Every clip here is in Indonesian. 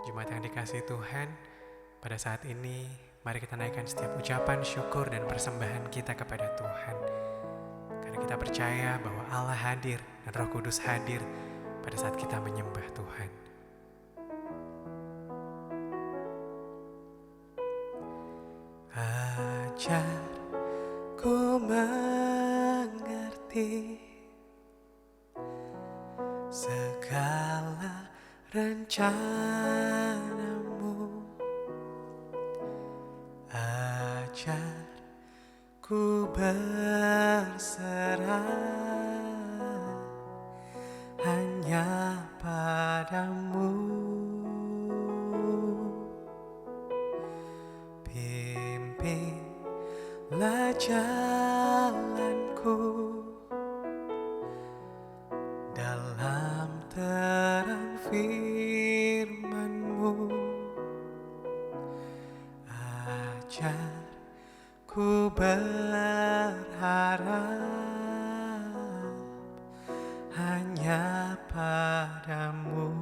Jemaat yang dikasihi Tuhan, pada saat ini mari kita naikkan setiap ucapan syukur dan persembahan kita kepada Tuhan. Karena kita percaya bahwa Allah hadir dan Roh Kudus hadir pada saat kita menyembah Tuhan. Ajarku mengerti segala rencanamu, ajarku berserah hanya padamu. Pimpinlah jalanku dalam terang firman-Mu, ajarku berharap hanya padamu.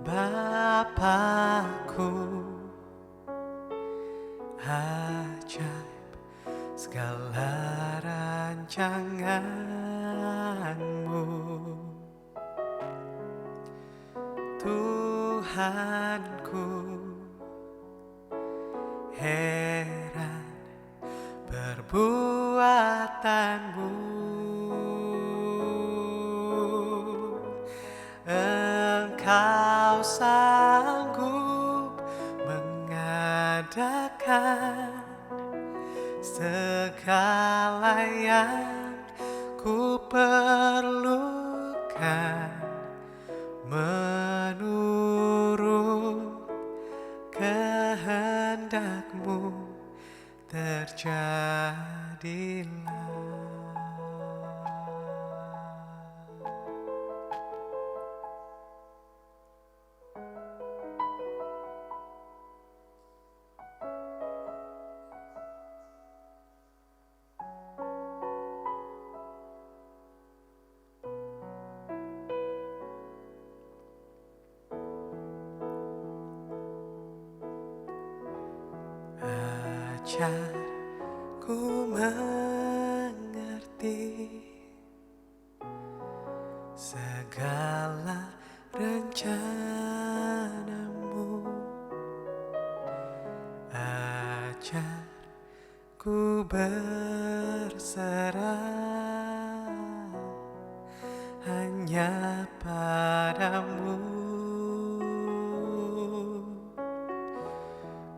Bapakku, ajaib segala rancangan-Mu, Tuhanku, heran perbuatan-Mu. Engkau sanggup mengadakan segala yang ku perlukan, menurut kehendak-Mu terjadilah. Ajarku mengerti segala rencana-Mu, ajarku berserah hanya padamu.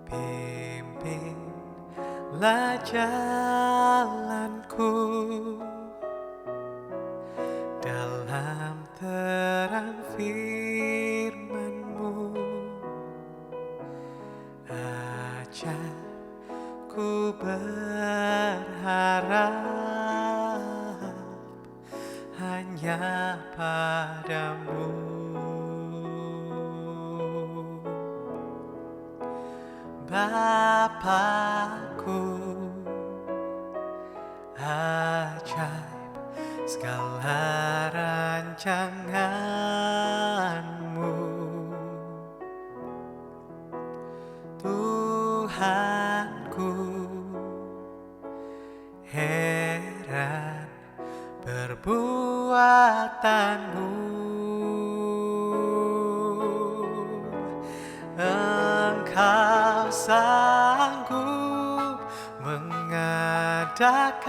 Pimpinlah jalanku dalam terang firman-Mu, ajarku berharap hanya padamu. Bapakku, ajaib segala rancangan-Mu, Tuhanku, heran perbuatan-Mu. Engkau sanggup mengadakan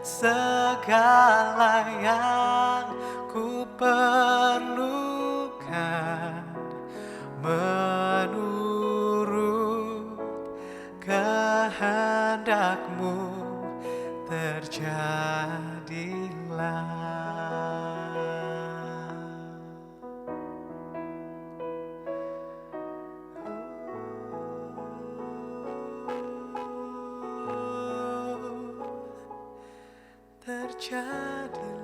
segala yang ku perlukan, menurut kehendak-Mu terjadilah. Terjadilah.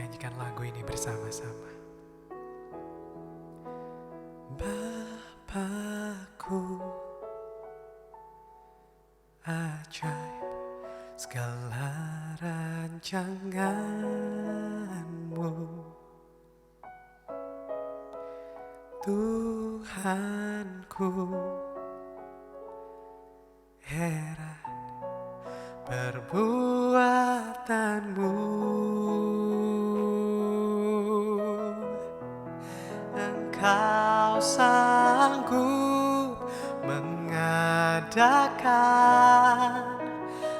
menyanyikan lagu ini bersama-sama. Bapakku, ajaib segala rancangan-Mu, Tuhanku, heran perbuatan-Mu. Engkau sanggup mengadakan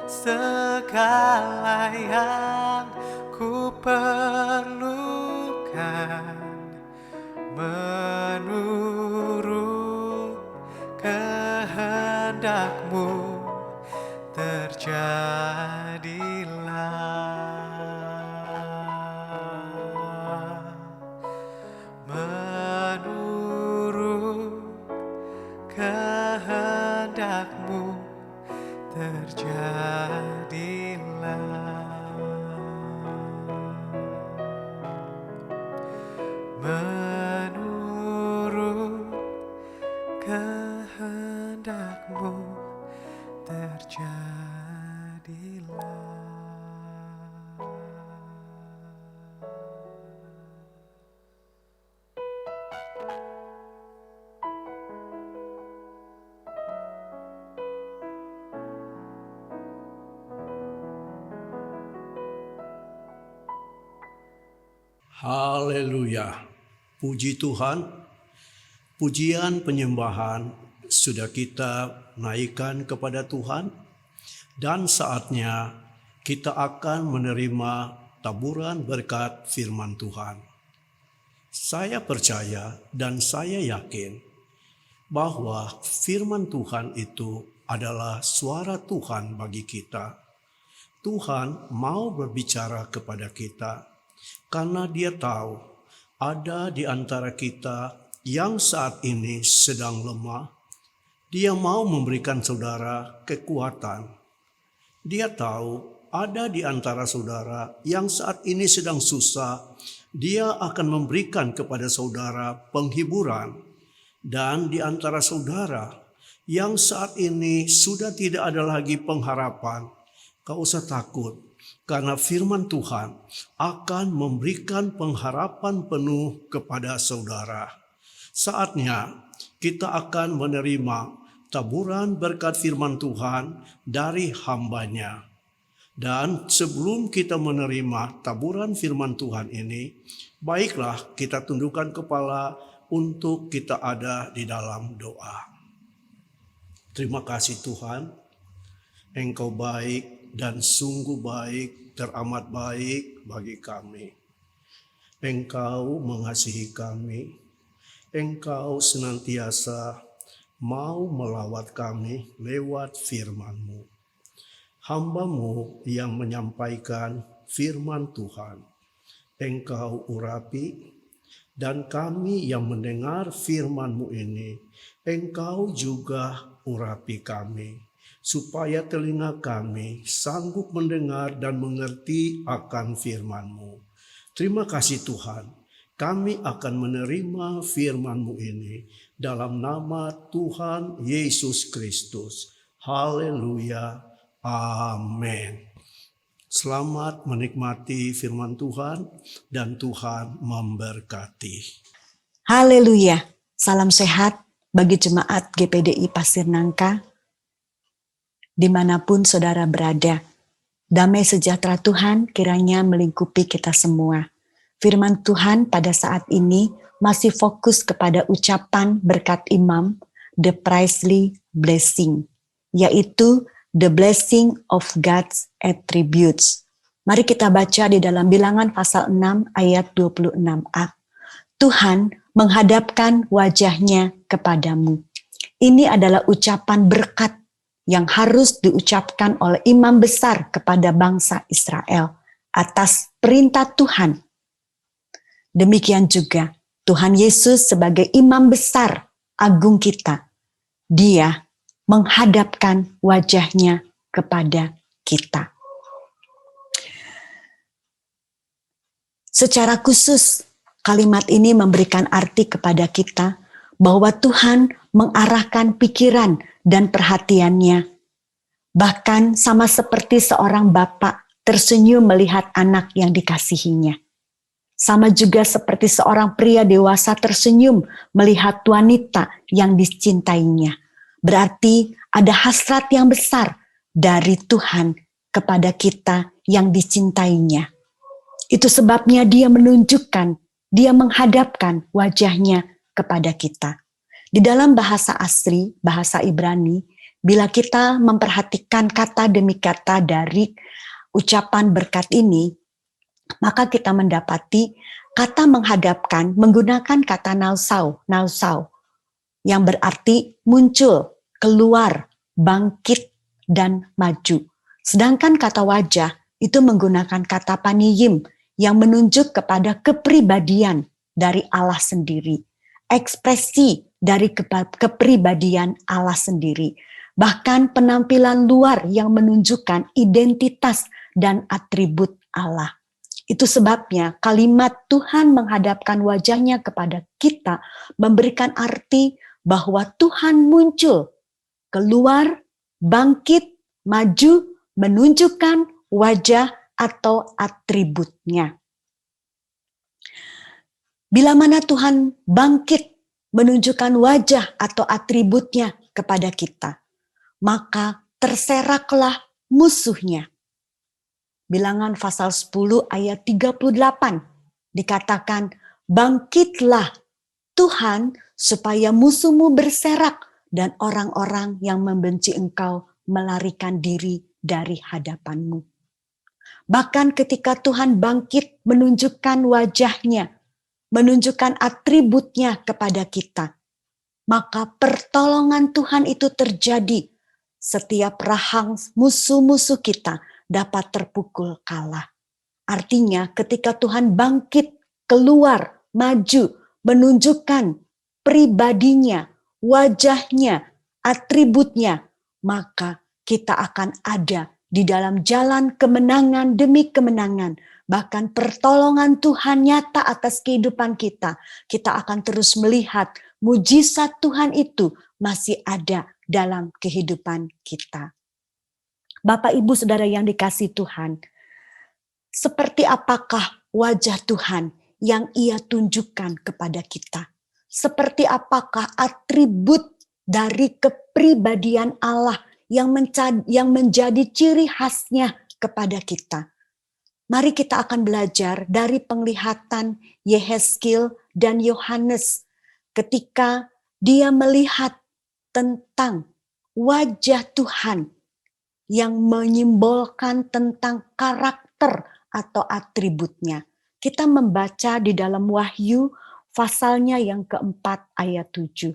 segala yang ku perlukan, menurut kehendak-Mu terjadilah. Menurut kehendak-Mu terjadilah. Menurut kehendak-Mu terjadilah. Haleluya. Puji Tuhan. Pujian penyembahan sudah kita naikkan kepada Tuhan, dan saatnya kita akan menerima taburan berkat firman Tuhan. Saya percaya dan saya yakin bahwa firman Tuhan itu adalah suara Tuhan bagi kita. Tuhan mau berbicara kepada kita karena Dia tahu ada di antara kita yang saat ini sedang lemah. Dia mau memberikan saudara kekuatan. Dia tahu ada di antara saudara yang saat ini sedang susah. Dia akan memberikan kepada saudara penghiburan. Dan di antara saudara yang saat ini sudah tidak ada lagi pengharapan, gak usah takut. Karena firman Tuhan akan memberikan pengharapan penuh kepada saudara. Saatnya kita akan menerima taburan berkat firman Tuhan dari hamba-Nya. Dan sebelum kita menerima taburan firman Tuhan ini, baiklah kita tundukkan kepala untuk kita ada di dalam doa. Terima kasih Tuhan, Engkau baik dan sungguh baik, teramat baik bagi kami. Engkau mengasihi kami. Engkau senantiasa mau melawat kami lewat firman-Mu. Hamba-Mu yang menyampaikan firman Tuhan, Engkau urapi, dan kami yang mendengar firman-Mu ini, Engkau juga urapi kami, supaya telinga kami sanggup mendengar dan mengerti akan firman-Mu. Terima kasih Tuhan, kami akan menerima firman-Mu ini dalam nama Tuhan Yesus Kristus. Haleluya, amin. Selamat menikmati firman Tuhan dan Tuhan memberkati. Haleluya, salam sehat bagi jemaat GPDI Pasir Nangka. Dimanapun saudara berada, damai sejahtera Tuhan kiranya melingkupi kita semua. Firman Tuhan pada saat ini masih fokus kepada ucapan berkat imam, the priestly blessing, yaitu the blessing of God's attributes. Mari kita baca di dalam Bilangan pasal 6 ayat 26a. Tuhan menghadapkan wajahnya kepadamu. Ini adalah ucapan berkat yang harus diucapkan oleh imam besar kepada bangsa Israel atas perintah Tuhan. Demikian juga Tuhan Yesus sebagai imam besar agung kita, Dia menghadapkan wajahnya kepada kita. Secara khusus, kalimat ini memberikan arti kepada kita bahwa Tuhan mengarahkan pikiran dan perhatiannya. Bahkan sama seperti seorang bapak tersenyum melihat anak yang dikasihinya. Sama juga seperti seorang pria dewasa tersenyum melihat wanita yang dicintainya. Berarti ada hasrat yang besar dari Tuhan kepada kita yang dicintainya. Itu sebabnya dia menunjukkan, dia menghadapkan wajahnya kepada kita. Di dalam bahasa asli, bahasa Ibrani, bila kita memperhatikan kata demi kata dari ucapan berkat ini, maka kita mendapati kata menghadapkan menggunakan kata nausau, yang berarti muncul, keluar, bangkit, dan maju. Sedangkan kata wajah itu menggunakan kata paniyim yang menunjuk kepada kepribadian dari Allah sendiri. Ekspresi dari kepribadian Allah sendiri. Bahkan penampilan luar yang menunjukkan identitas dan atribut Allah. Itu sebabnya kalimat Tuhan menghadapkan wajahnya kepada kita memberikan arti bahwa Tuhan muncul, keluar, bangkit, maju, menunjukkan wajah atau atributnya. Bila mana Tuhan bangkit menunjukkan wajah atau atributnya kepada kita, maka terseraklah musuhnya. Bilangan pasal 10 ayat 38 dikatakan, bangkitlah Tuhan supaya musuhmu berserak dan orang-orang yang membenci engkau melarikan diri dari hadapanmu. Bahkan ketika Tuhan bangkit menunjukkan wajahnya, menunjukkan atributnya kepada kita, maka pertolongan Tuhan itu terjadi. Setiap rahang musuh-musuh kita dapat terpukul kalah. Artinya ketika Tuhan bangkit, keluar, maju, menunjukkan pribadinya, wajahnya, atributnya, maka kita akan ada di dalam jalan kemenangan demi kemenangan. Bahkan pertolongan Tuhan nyata atas kehidupan kita. Kita akan terus melihat mujizat Tuhan itu masih ada dalam kehidupan kita. Bapak, Ibu, Saudara yang dikasihi Tuhan, seperti apakah wajah Tuhan yang Ia tunjukkan kepada kita? Seperti apakah atribut dari kepribadian Allah yang menjadi ciri khasnya kepada kita? Mari kita akan belajar dari penglihatan Yehezkiel dan Yohanes ketika dia melihat tentang wajah Tuhan yang menyimbolkan tentang karakter atau atributnya. Kita membaca di dalam Wahyu pasalnya yang keempat ayat 7.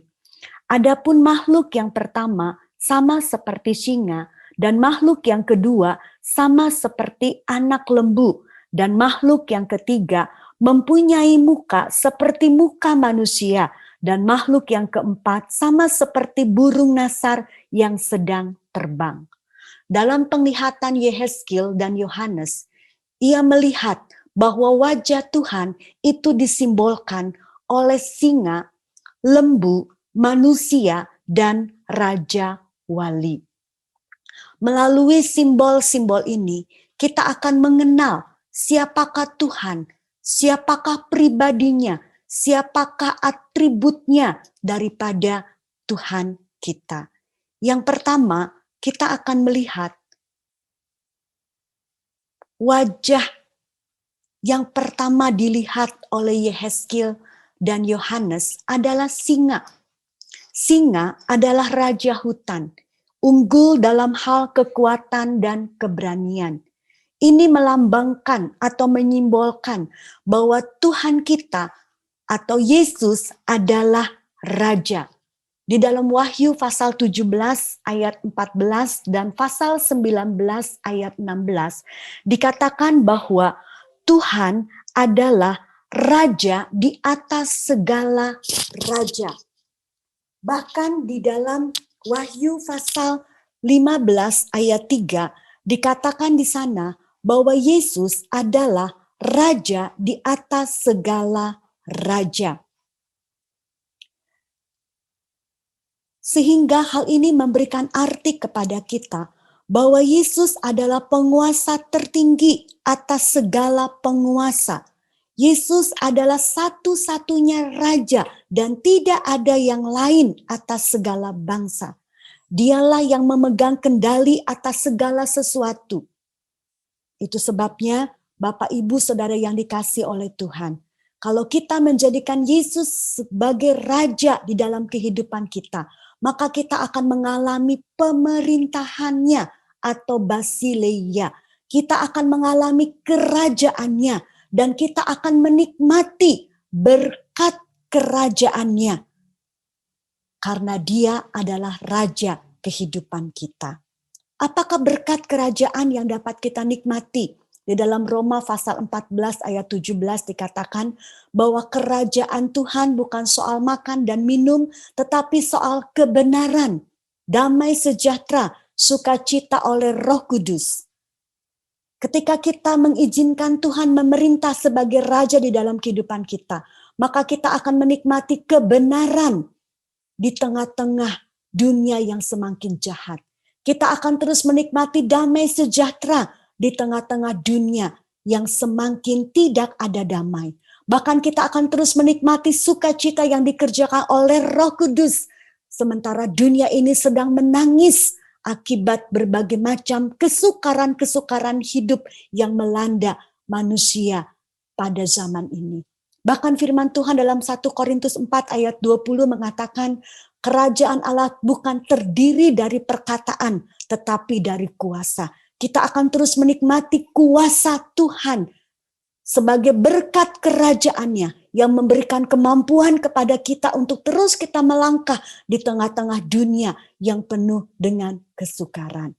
Adapun makhluk yang pertama sama seperti singa, dan makhluk yang kedua sama seperti anak lembu, dan makhluk yang ketiga mempunyai muka seperti muka manusia, dan makhluk yang keempat sama seperti burung nasar yang sedang terbang. Dalam penglihatan Yehezkiel dan Yohanes, ia melihat bahwa wajah Tuhan itu disimbolkan oleh singa, lembu, manusia, dan raja wali. Melalui simbol-simbol ini, kita akan mengenal siapakah Tuhan, siapakah pribadinya, siapakah atributnya daripada Tuhan kita. Yang pertama, kita akan melihat wajah yang pertama dilihat oleh Yehezkiel dan Yohanes adalah singa. Singa adalah raja hutan, unggul dalam hal kekuatan dan keberanian. Ini melambangkan atau menyimbolkan bahwa Tuhan kita atau Yesus adalah raja. Di dalam Wahyu pasal 17 ayat 14 dan pasal 19 ayat 16 dikatakan bahwa Tuhan adalah raja di atas segala raja. Bahkan di dalam Wahyu pasal 15 ayat 3 dikatakan di sana bahwa Yesus adalah raja di atas segala raja. Sehingga hal ini memberikan arti kepada kita bahwa Yesus adalah penguasa tertinggi atas segala penguasa. Yesus adalah satu-satunya raja dan tidak ada yang lain atas segala bangsa. Dialah yang memegang kendali atas segala sesuatu. Itu sebabnya Bapak Ibu Saudara yang dikasihi oleh Tuhan, kalau kita menjadikan Yesus sebagai raja di dalam kehidupan kita, maka kita akan mengalami pemerintahannya atau basileia. Kita akan mengalami kerajaannya dan kita akan menikmati berkat kerajaannya. Karena dia adalah raja kehidupan kita. Apakah berkat kerajaan yang dapat kita nikmati? Di dalam Roma pasal 14 ayat 17 dikatakan bahwa kerajaan Tuhan bukan soal makan dan minum, tetapi soal kebenaran, damai sejahtera, sukacita oleh Roh Kudus. Ketika kita mengizinkan Tuhan memerintah sebagai raja di dalam kehidupan kita, maka kita akan menikmati kebenaran di tengah-tengah dunia yang semakin jahat. Kita akan terus menikmati damai sejahtera di tengah-tengah dunia yang semakin tidak ada damai. Bahkan kita akan terus menikmati sukacita yang dikerjakan oleh Roh Kudus. Sementara dunia ini sedang menangis akibat berbagai macam kesukaran-kesukaran hidup yang melanda manusia pada zaman ini. Bahkan firman Tuhan dalam 1 Korintus 4 ayat 20 mengatakan, kerajaan Allah bukan terdiri dari perkataan, tetapi dari kuasa. Kita akan terus menikmati kuasa Tuhan sebagai berkat kerajaannya yang memberikan kemampuan kepada kita untuk terus kita melangkah di tengah-tengah dunia yang penuh dengan kesukaran.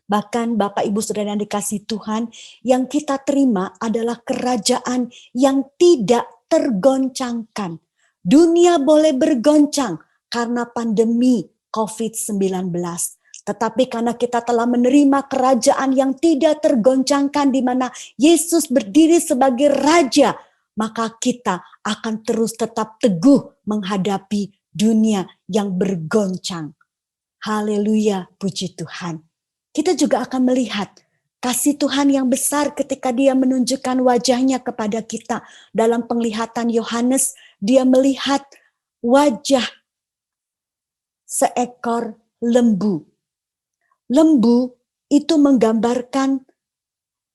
Bahkan Bapak Ibu Saudara yang dikasihi Tuhan, yang kita terima adalah kerajaan yang tidak tergoncangkan. Dunia boleh bergoncang karena pandemi COVID-19. Tetapi karena kita telah menerima kerajaan yang tidak tergoncangkan di mana Yesus berdiri sebagai raja, maka kita akan terus tetap teguh menghadapi dunia yang bergoncang. Haleluya, puji Tuhan. Kita juga akan melihat kasih Tuhan yang besar ketika dia menunjukkan wajahnya kepada kita. Dalam penglihatan Yohanes, dia melihat wajah seekor lembu. Lembu itu menggambarkan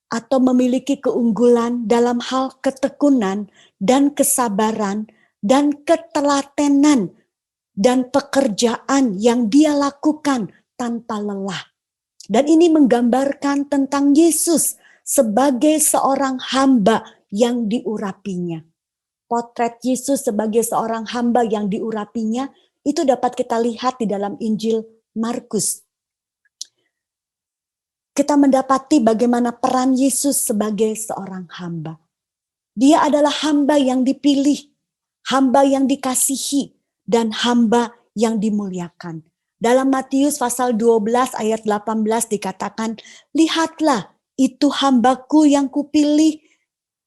atau memiliki keunggulan dalam hal ketekunan dan kesabaran dan ketelatenan dan pekerjaan yang dia lakukan tanpa lelah. Dan ini menggambarkan tentang Yesus sebagai seorang hamba yang diurapinya. Potret Yesus sebagai seorang hamba yang diurapinya itu dapat kita lihat di dalam Injil Markus. Kita mendapati bagaimana peran Yesus sebagai seorang hamba. Dia adalah hamba yang dipilih, hamba yang dikasihi, dan hamba yang dimuliakan. Dalam Matius pasal 12 ayat 18 dikatakan, lihatlah itu hambaku yang kupilih,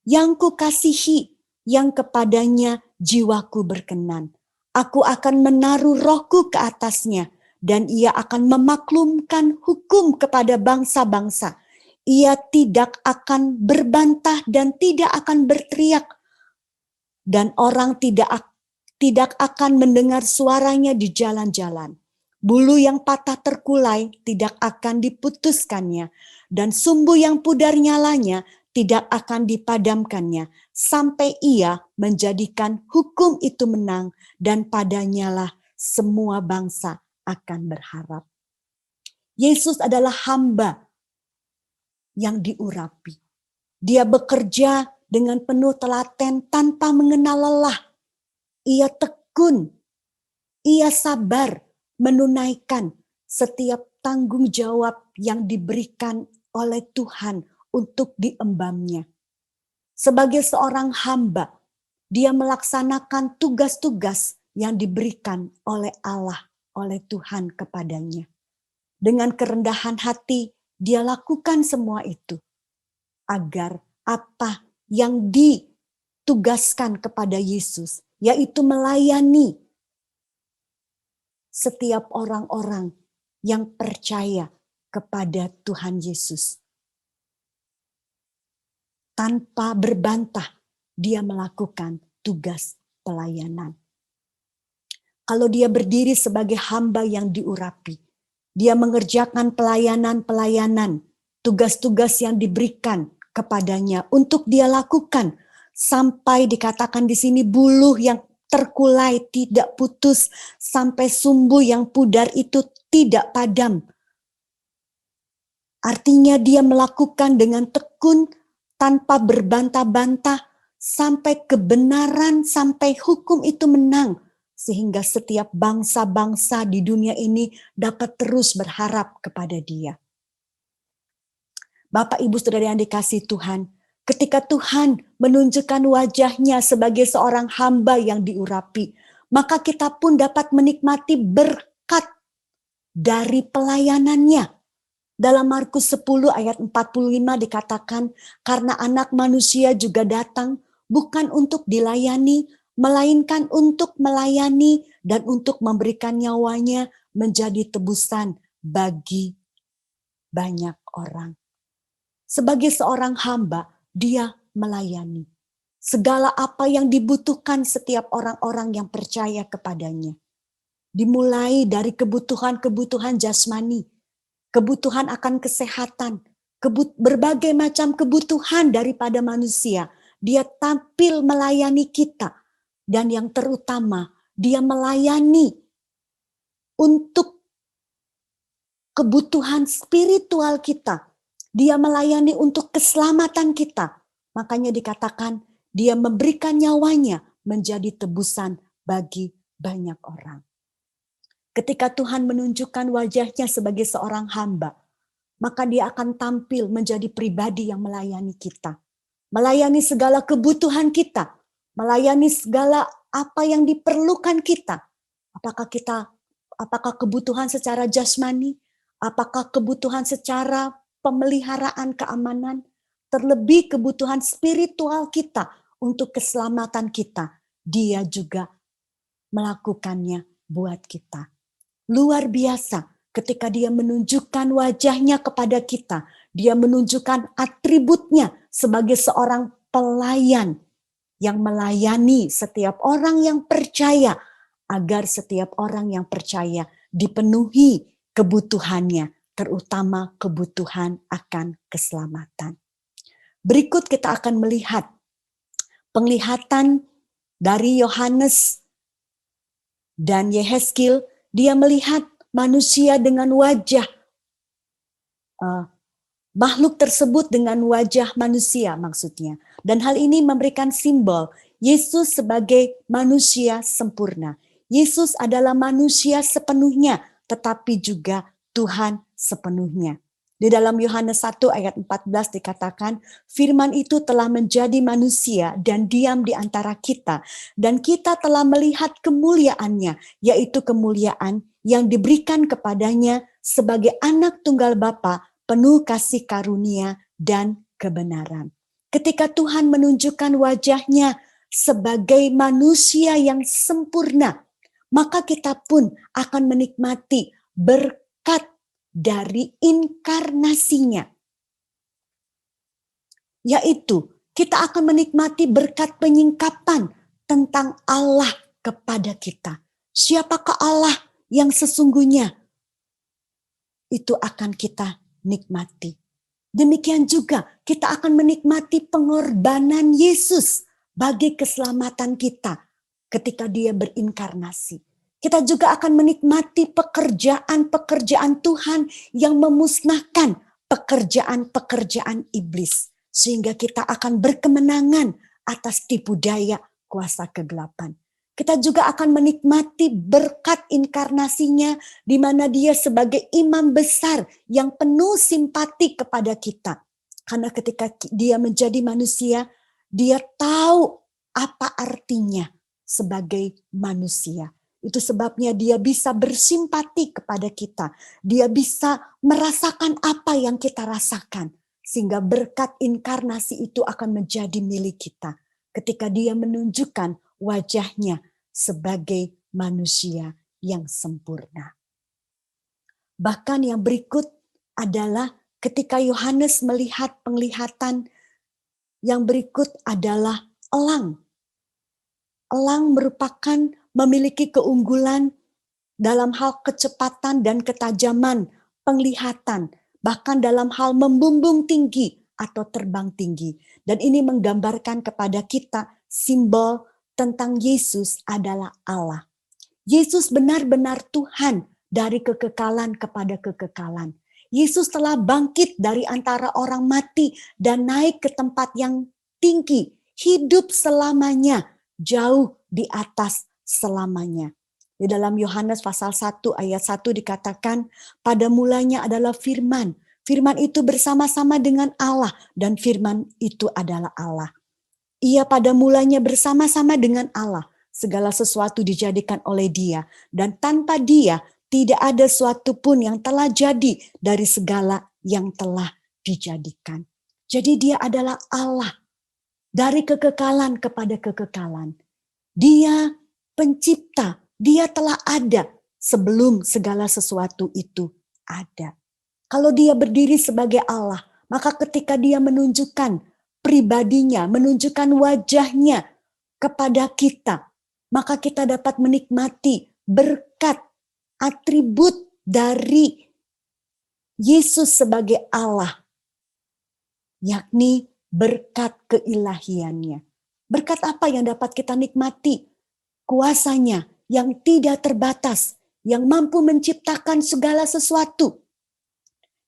yang kukasihi, yang kepadanya jiwaku berkenan. Aku akan menaruh rohku ke atasnya, dan ia akan memaklumkan hukum kepada bangsa-bangsa. Ia tidak akan berbantah dan tidak akan berteriak. Dan orang tidak akan mendengar suaranya di jalan-jalan. Bulu yang patah terkulai tidak akan diputuskannya. Dan sumbu yang pudar nyalanya tidak akan dipadamkannya. Sampai ia menjadikan hukum itu menang dan padanyalah semua bangsa akan berharap. Yesus adalah hamba yang diurapi. Dia bekerja dengan penuh telaten tanpa mengenal lelah. Ia tekun, ia sabar menunaikan setiap tanggung jawab yang diberikan oleh Tuhan untuk diembannya. Sebagai seorang hamba, dia melaksanakan tugas-tugas yang diberikan oleh Allah, oleh Tuhan kepadanya. Dengan kerendahan hati, dia lakukan semua itu agar apa yang ditugaskan kepada Yesus, yaitu melayani setiap orang-orang yang percaya kepada Tuhan Yesus. Tanpa berbantah, dia melakukan tugas pelayanan. Kalau dia berdiri sebagai hamba yang diurapi, dia mengerjakan pelayanan-pelayanan, tugas-tugas yang diberikan kepadanya untuk dia lakukan, sampai dikatakan di sini buluh yang terkulai tidak putus, sampai sumbu yang pudar itu tidak padam. Artinya dia melakukan dengan tekun tanpa berbantah-bantah sampai kebenaran, sampai hukum itu menang. Sehingga setiap bangsa-bangsa di dunia ini dapat terus berharap kepada dia. Bapak, Ibu, Saudara yang dikasihi Tuhan, ketika Tuhan menunjukkan wajahnya sebagai seorang hamba yang diurapi, maka kita pun dapat menikmati berkat dari pelayanannya. Dalam Markus 10 ayat 45 dikatakan, karena anak manusia juga datang bukan untuk dilayani, melainkan untuk melayani dan untuk memberikan nyawanya menjadi tebusan bagi banyak orang. Sebagai seorang hamba, dia melayani. Segala apa yang dibutuhkan setiap orang-orang yang percaya kepadanya. Dimulai dari kebutuhan-kebutuhan jasmani, kebutuhan akan kesehatan, berbagai macam kebutuhan daripada manusia. Dia tampil melayani kita. Dan yang terutama, dia melayani untuk kebutuhan spiritual kita. Dia melayani untuk keselamatan kita. Makanya dikatakan dia memberikan nyawanya menjadi tebusan bagi banyak orang. Ketika Tuhan menunjukkan wajahnya sebagai seorang hamba, maka dia akan tampil menjadi pribadi yang melayani kita. Melayani segala kebutuhan kita. Melayani segala apa yang diperlukan kita. Apakah kebutuhan secara jasmani? Apakah kebutuhan secara pemeliharaan keamanan, terlebih kebutuhan spiritual kita untuk keselamatan kita. Dia juga melakukannya buat kita. Luar biasa ketika dia menunjukkan wajahnya kepada kita. Dia menunjukkan atributnya sebagai seorang pelayan yang melayani setiap orang yang percaya, agar setiap orang yang percaya dipenuhi kebutuhannya, terutama kebutuhan akan keselamatan. Berikut kita akan melihat penglihatan dari Yohanes dan Yehezkiel. Dia melihat manusia dengan wajah, makhluk tersebut dengan wajah manusia maksudnya. Dan hal ini memberikan simbol Yesus sebagai manusia sempurna. Yesus adalah manusia sepenuhnya, tetapi juga Tuhan sepenuhnya. Di dalam Yohanes 1 ayat 14 dikatakan, firman itu telah menjadi manusia dan diam di antara kita. Dan kita telah melihat kemuliaannya, yaitu kemuliaan yang diberikan kepadanya sebagai anak tunggal Bapa, penuh kasih karunia dan kebenaran. Ketika Tuhan menunjukkan wajahnya sebagai manusia yang sempurna, maka kita pun akan menikmati berkat dari inkarnasinya. Yaitu kita akan menikmati berkat penyingkapan tentang Allah kepada kita. Siapakah Allah yang sesungguhnya? Itu akan kita nikmati. Demikian juga kita akan menikmati pengorbanan Yesus bagi keselamatan kita ketika dia berinkarnasi. Kita juga akan menikmati pekerjaan-pekerjaan Tuhan yang memusnahkan pekerjaan-pekerjaan iblis. Sehingga kita akan berkemenangan atas tipu daya kuasa kegelapan. Kita juga akan menikmati berkat inkarnasinya, di mana dia sebagai imam besar yang penuh simpati kepada kita. Karena ketika dia menjadi manusia, dia tahu apa artinya sebagai manusia. Itu sebabnya dia bisa bersimpati kepada kita. Dia bisa merasakan apa yang kita rasakan. Sehingga berkat inkarnasi itu akan menjadi milik kita. Ketika dia menunjukkan wajahnya sebagai manusia yang sempurna. Bahkan yang berikut adalah ketika Yohanes melihat penglihatan yang berikut adalah elang. Elang merupakan memiliki keunggulan dalam hal kecepatan dan ketajaman penglihatan, bahkan dalam hal membumbung tinggi atau terbang tinggi. Dan ini menggambarkan kepada kita simbol tentang Yesus adalah Allah. Yesus benar-benar Tuhan dari kekekalan kepada kekekalan. Yesus telah bangkit dari antara orang mati dan naik ke tempat yang tinggi, hidup selamanya, jauh di atas selamanya. Di dalam Yohanes pasal 1 ayat 1 dikatakan, pada mulanya adalah firman. Firman itu bersama-sama dengan Allah dan firman itu adalah Allah. Ia pada mulanya bersama-sama dengan Allah. Segala sesuatu dijadikan oleh Dia dan tanpa Dia tidak ada suatu pun yang telah jadi dari segala yang telah dijadikan. Jadi Dia adalah Allah dari kekekalan kepada kekekalan. Dia pencipta, Dia telah ada sebelum segala sesuatu itu ada. Kalau Dia berdiri sebagai Allah, maka ketika Dia menunjukkan pribadinya, menunjukkan wajahnya kepada kita, maka kita dapat menikmati berkat atribut dari Yesus sebagai Allah, yakni berkat keilahiannya. Berkat apa yang dapat kita nikmati? Kuasanya yang tidak terbatas, yang mampu menciptakan segala sesuatu.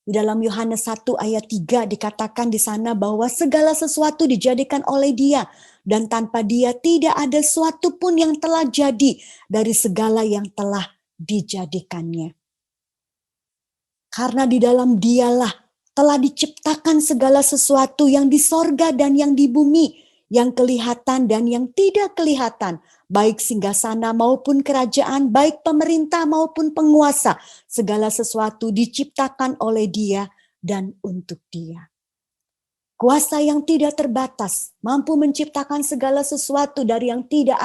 Di dalam Yohanes 1 ayat 3 dikatakan di sana bahwa segala sesuatu dijadikan oleh Dia dan tanpa Dia tidak ada suatu pun yang telah jadi dari segala yang telah dijadikannya. Karena di dalam Dialah telah diciptakan segala sesuatu yang di sorga dan yang di bumi, yang kelihatan dan yang tidak kelihatan, baik singgasana maupun kerajaan, baik pemerintah maupun penguasa, segala sesuatu diciptakan oleh Dia dan untuk Dia. Kuasa yang tidak terbatas, mampu menciptakan segala sesuatu dari yang tidak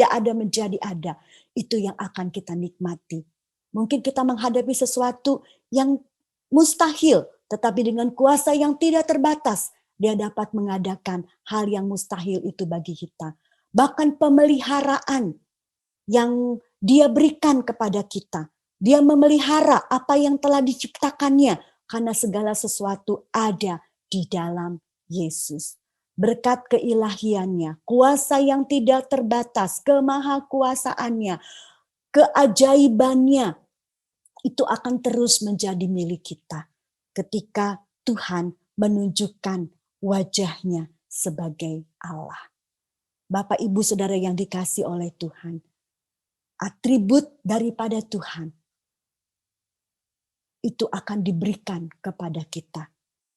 ada menjadi ada. Itu yang akan kita nikmati. Mungkin kita menghadapi sesuatu yang mustahil, tetapi dengan kuasa yang tidak terbatas, Dia dapat mengadakan hal yang mustahil itu bagi kita. Bahkan pemeliharaan yang Dia berikan kepada kita. Dia memelihara apa yang telah diciptakannya, karena segala sesuatu ada di dalam Yesus. Berkat keilahiannya, kuasa yang tidak terbatas, kemahakuasaannya, keajaibannya, itu akan terus menjadi milik kita ketika Tuhan menunjukkan wajahnya sebagai Allah. Bapak, Ibu, Saudara yang dikasihi oleh Tuhan, atribut daripada Tuhan itu akan diberikan kepada kita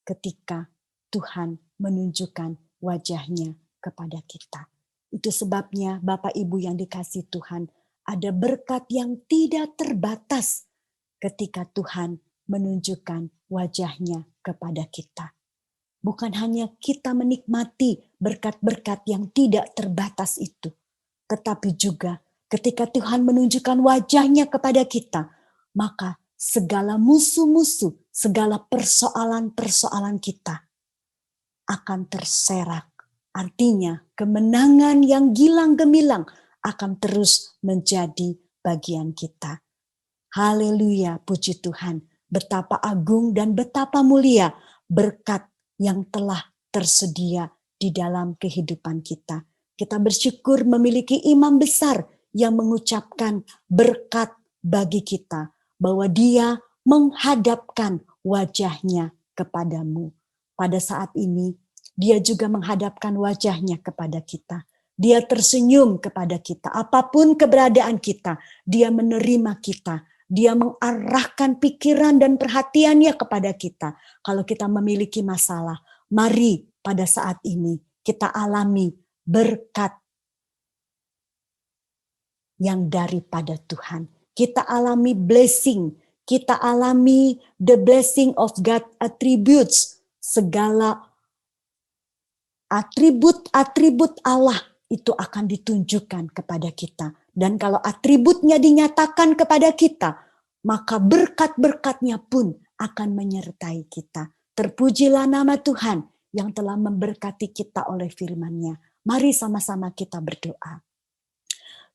ketika Tuhan menunjukkan wajahnya kepada kita. Itu sebabnya Bapak Ibu yang dikasihi Tuhan, ada berkat yang tidak terbatas ketika Tuhan menunjukkan wajahnya kepada kita. Bukan hanya kita menikmati berkat-berkat yang tidak terbatas itu, tetapi juga ketika Tuhan menunjukkan wajahnya kepada kita, maka segala musuh-musuh, segala persoalan-persoalan kita akan terserak. Artinya kemenangan yang gilang gemilang akan terus menjadi bagian kita. Haleluya, puji Tuhan. Betapa agung dan betapa mulia berkat yang telah tersedia di dalam kehidupan kita. Kita bersyukur memiliki imam besar yang mengucapkan berkat bagi kita, bahwa Dia menghadapkan wajahnya kepadamu. Pada saat ini, Dia juga menghadapkan wajahnya kepada kita. Dia tersenyum kepada kita. Apapun keberadaan kita, Dia menerima kita. Dia mengarahkan pikiran dan perhatiannya kepada kita. Kalau kita memiliki masalah, mari pada saat ini kita alami berkat yang daripada Tuhan. Kita alami blessing, kita alami the blessing of God attributes, segala atribut-atribut Allah itu akan ditunjukkan kepada kita. Dan kalau atributnya dinyatakan kepada kita, maka berkat-berkatnya pun akan menyertai kita. Terpujilah nama Tuhan yang telah memberkati kita oleh firman-Nya. Mari sama-sama kita berdoa.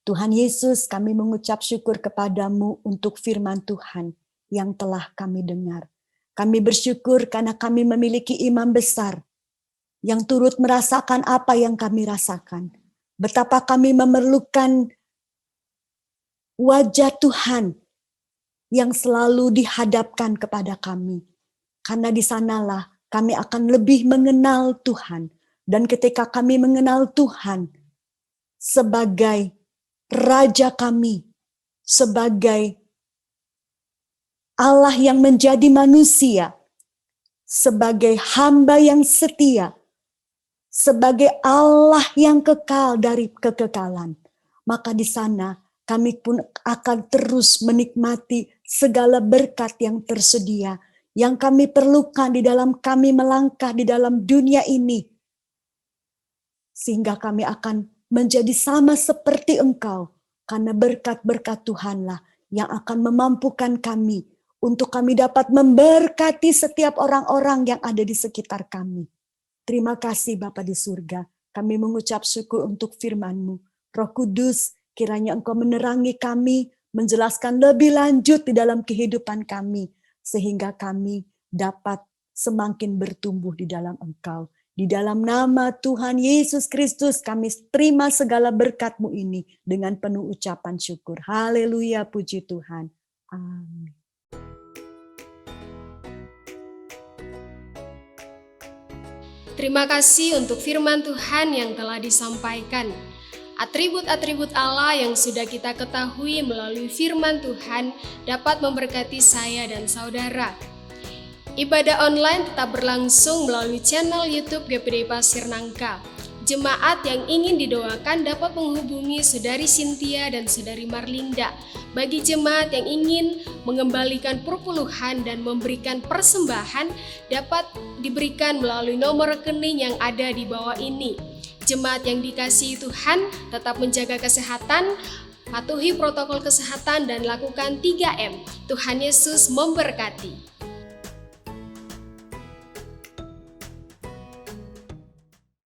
Tuhan Yesus, kami mengucap syukur kepadamu untuk firman Tuhan yang telah kami dengar. Kami bersyukur karena kami memiliki imam besar yang turut merasakan apa yang kami rasakan. Betapa kami memerlukan wajah Tuhan yang selalu dihadapkan kepada kami. Karena di sanalah kami akan lebih mengenal Tuhan. Dan ketika kami mengenal Tuhan sebagai Raja kami, sebagai Allah yang menjadi manusia, sebagai hamba yang setia, sebagai Allah yang kekal dari kekekalan, maka di sana kami pun akan terus menikmati segala berkat yang tersedia, yang kami perlukan di dalam kami melangkah di dalam dunia ini, sehingga kami akan menjadi sama seperti Engkau, karena berkat-berkat Tuhanlah yang akan memampukan kami untuk kami dapat memberkati setiap orang-orang yang ada di sekitar kami. Terima kasih Bapa di surga, kami mengucap syukur untuk firman-Mu. Roh Kudus, kiranya Engkau menerangi kami, menjelaskan lebih lanjut di dalam kehidupan kami, sehingga kami dapat semakin bertumbuh di dalam Engkau. Di dalam nama Tuhan Yesus Kristus kami terima segala berkat-Mu ini dengan penuh ucapan syukur. Haleluya, puji Tuhan. Amin. Terima kasih untuk firman Tuhan yang telah disampaikan. Atribut-atribut Allah yang sudah kita ketahui melalui firman Tuhan dapat memberkati saya dan saudara. Ibadah online tetap berlangsung melalui channel YouTube GPD Pasir Nangka. Jemaat yang ingin didoakan dapat menghubungi Saudari Cynthia dan Saudari Marlinda. Bagi jemaat yang ingin mengembalikan perpuluhan dan memberikan persembahan dapat diberikan melalui nomor rekening yang ada di bawah ini. Jemaat yang dikasihi Tuhan tetap menjaga kesehatan, patuhi protokol kesehatan dan lakukan 3M. Tuhan Yesus memberkati.